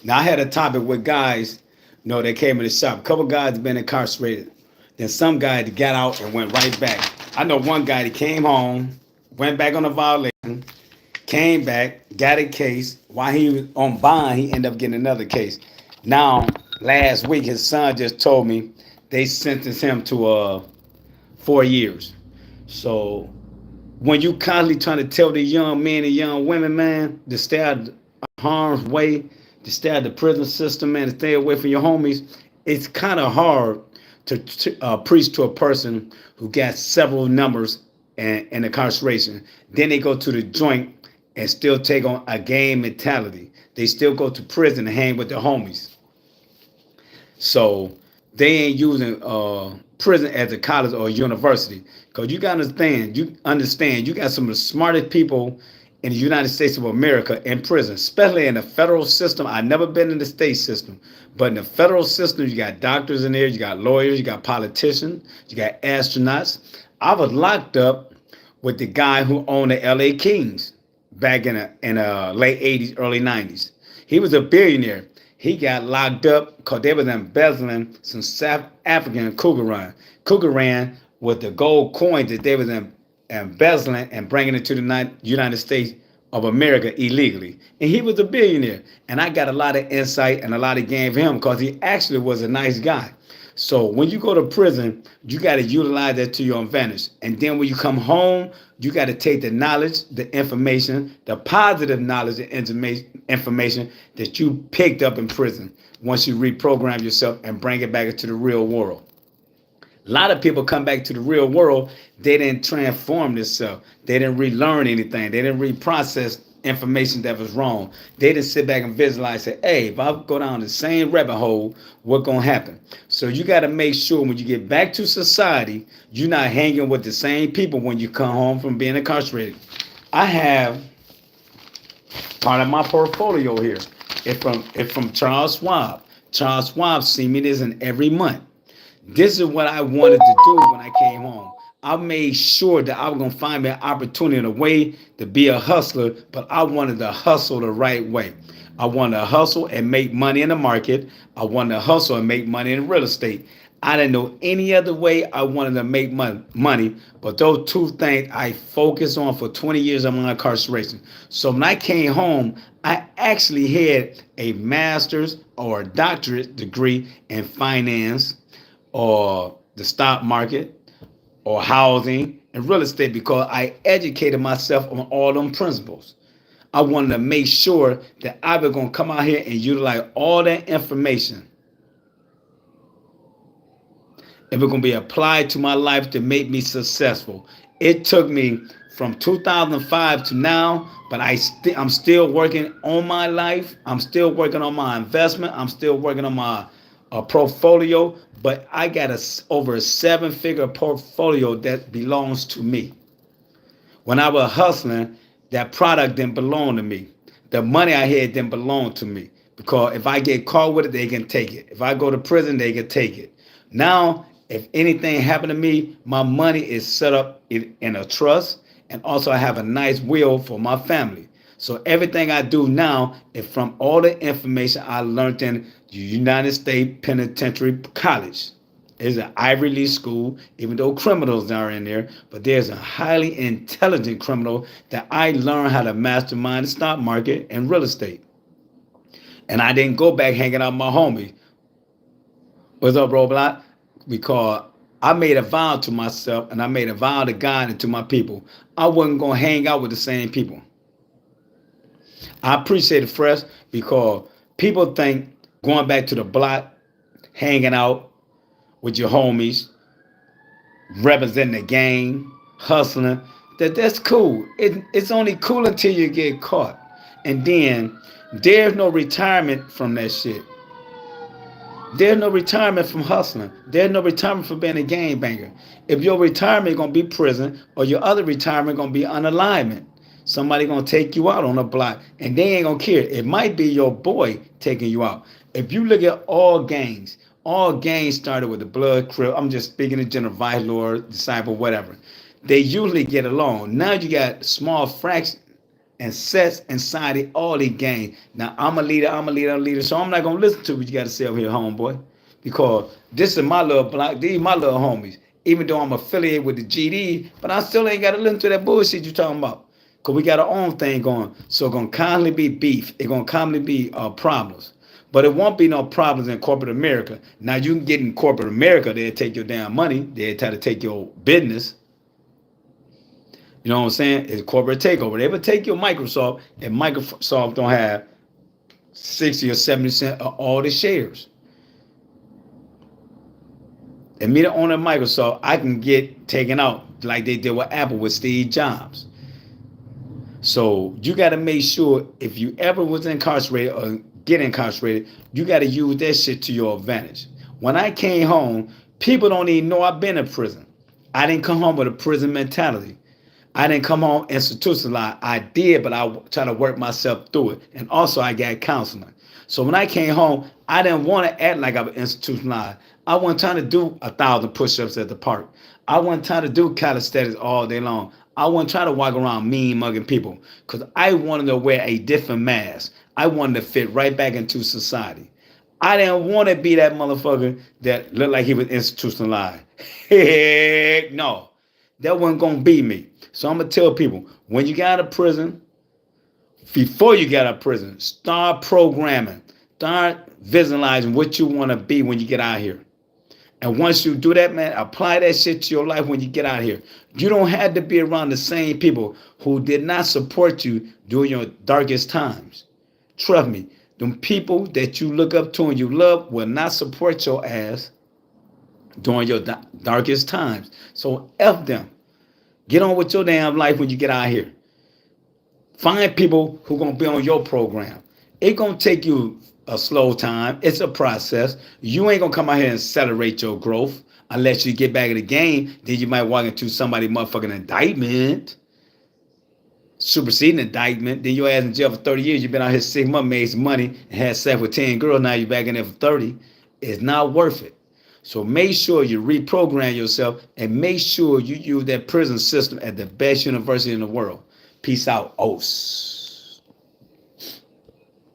Now I had a topic with guys, they came in the shop. A couple guys been incarcerated. Then some guy that got out and went right back. I know one guy that came home, went back on a violation, came back, got a case. While he was on bond, he ended up getting another case. Now, last week, his son just told me they sentenced him to 4 years. So when you constantly trying to tell the young men and young women, man, to stay out of harm's way, to stay out of the prison system, man, to stay away from your homies, it's kind of hard to preach to a person who got several numbers and incarceration. Then they go to the joint and still take on a game mentality. They still go to prison and hang with their homies. So they ain't using prison as a college or a university. Because you got some of the smartest people in the United States of America in prison, especially in the federal system. I've never been in the state system, but in the federal system, you got doctors in there, you got lawyers, you got politicians, you got astronauts. I was locked up with the guy who owned the LA Kings back in late 80s, early 90s. He was a billionaire. He got locked up because they was embezzling some South African Cougaran with the gold coins that they was embezzling and bringing it to the United States of America illegally. And he was a billionaire. And I got a lot of insight and a lot of game for him because he actually was a nice guy. So when you go to prison, you got to utilize that to your advantage. And then when you come home, you got to take the knowledge, the information, the positive knowledge and information that you picked up in prison once you reprogram yourself and bring it back into the real world. A lot of people come back to the real world, they didn't transform themselves. They didn't relearn anything. They didn't reprocess information that was wrong. They didn't sit back and visualize, say, hey, if I go down the same rabbit hole, what's going to happen? So you got to make sure when you get back to society, you're not hanging with the same people when you come home from being incarcerated. I have part of my portfolio here. It's from Charles Schwab. Charles Schwab sent me this in every month. This is what I wanted to do when I came home. I made sure that I was going to find me an opportunity in a way to be a hustler, but I wanted to hustle the right way. I wanted to hustle and make money in the market. I wanted to hustle and make money in real estate. I didn't know any other way I wanted to make money, but those two things I focused on for 20 years of my incarceration. So when I came home, I actually had a master's or a doctorate degree in finance or the stock market or housing and real estate because I educated myself on all them principles. I wanted to make sure that I was going to come out here and utilize all that information. It was going to be applied to my life to make me successful. It took me from 2005 to now, but I'm still working on my life. I'm still working on my investment. I'm still working on my portfolio, but I got over a 7-figure portfolio that belongs to me. When I was hustling, that product didn't belong to me. The money I had didn't belong to me because if I get caught with it, they can take it. If I go to prison, they can take it. Now, if anything happened to me, my money is set up in a trust, and also I have a nice will for my family. So everything I do now is from all the information I learned in the United States Penitentiary College. It's an Ivy League school, even though criminals are in there, but there's a highly intelligent criminal that I learned how to mastermind the stock market and real estate. And I didn't go back hanging out with my homie. What's up, Roblox? Because I made a vow to myself and I made a vow to God and to my people. I wasn't going to hang out with the same people. I appreciate it, Fresh, because people think going back to the block, hanging out with your homies, representing the gang, hustling, that's cool. It's only cool until you get caught. And then there's no retirement from that shit. There's no retirement from hustling. There's no retirement from being a gang banger. If your retirement is going to be prison or your other retirement going to be unalignment, somebody going to take you out on a block and they ain't going to care. It might be your boy taking you out. If you look at all gangs started with the Blood Crip. I'm just speaking in general, Vice Lord, Disciple, whatever. They usually get along. Now you got small fraction and sets inside all these games. Now I'm a leader, so I'm not gonna listen to what you got to say over here, homeboy, because this is my little block. These my little homies. Even though I'm affiliated with the GD, but I still ain't got to listen to that bullshit you talking about. Cause we got our own thing going. So it's gonna constantly be beef. It's gonna constantly be problems. But it won't be no problems in corporate America. Now you can get in corporate America, they'll take your damn money. They'll try to take your business. You know what I'm saying? It's corporate takeover. They would take your Microsoft, and Microsoft don't have 60 or 70% of all the shares. And me, the owner of Microsoft, I can get taken out like they did with Apple with Steve Jobs. So you got to make sure if you ever was incarcerated or get incarcerated, you got to use that shit to your advantage. When I came home, people don't even know I've been in prison. I didn't come home with a prison mentality. I didn't come home institutionalized. I did, but I try to work myself through it. And also I got counseling. So when I came home, I didn't want to act like I was institutionalized. I wasn't trying to do 1,000 push-ups at the park. I wasn't trying to do calisthenics all day long. I wasn't trying to walk around mean mugging people because I wanted to wear a different mask. I wanted to fit right back into society. I didn't want to be that motherfucker that looked like he was institutionalized. Heck no. That wasn't going to be me. So I'm going to tell people, when you get out of prison, before you get out of prison, start programming. Start visualizing what you want to be when you get out here. And once you do that, man, apply that shit to your life when you get out here. You don't have to be around the same people who did not support you during your darkest times. Trust me, them people that you look up to and you love will not support your ass during your darkest times. So F them. Get on with your damn life when you get out here. Find people who going to be on your program. It's going to take you a slow time. It's a process. You ain't going to come out here and accelerate your growth unless you get back in the game. Then you might walk into somebody's motherfucking indictment. Superseding indictment. Then your ass in jail for 30 years. You've been out here 6 months, made some money, and had sex with 10 girls. Now you're back in there for 30. It's not worth it. So make sure you reprogram yourself and make sure you use that prison system at the best university in the world. Peace out. Os.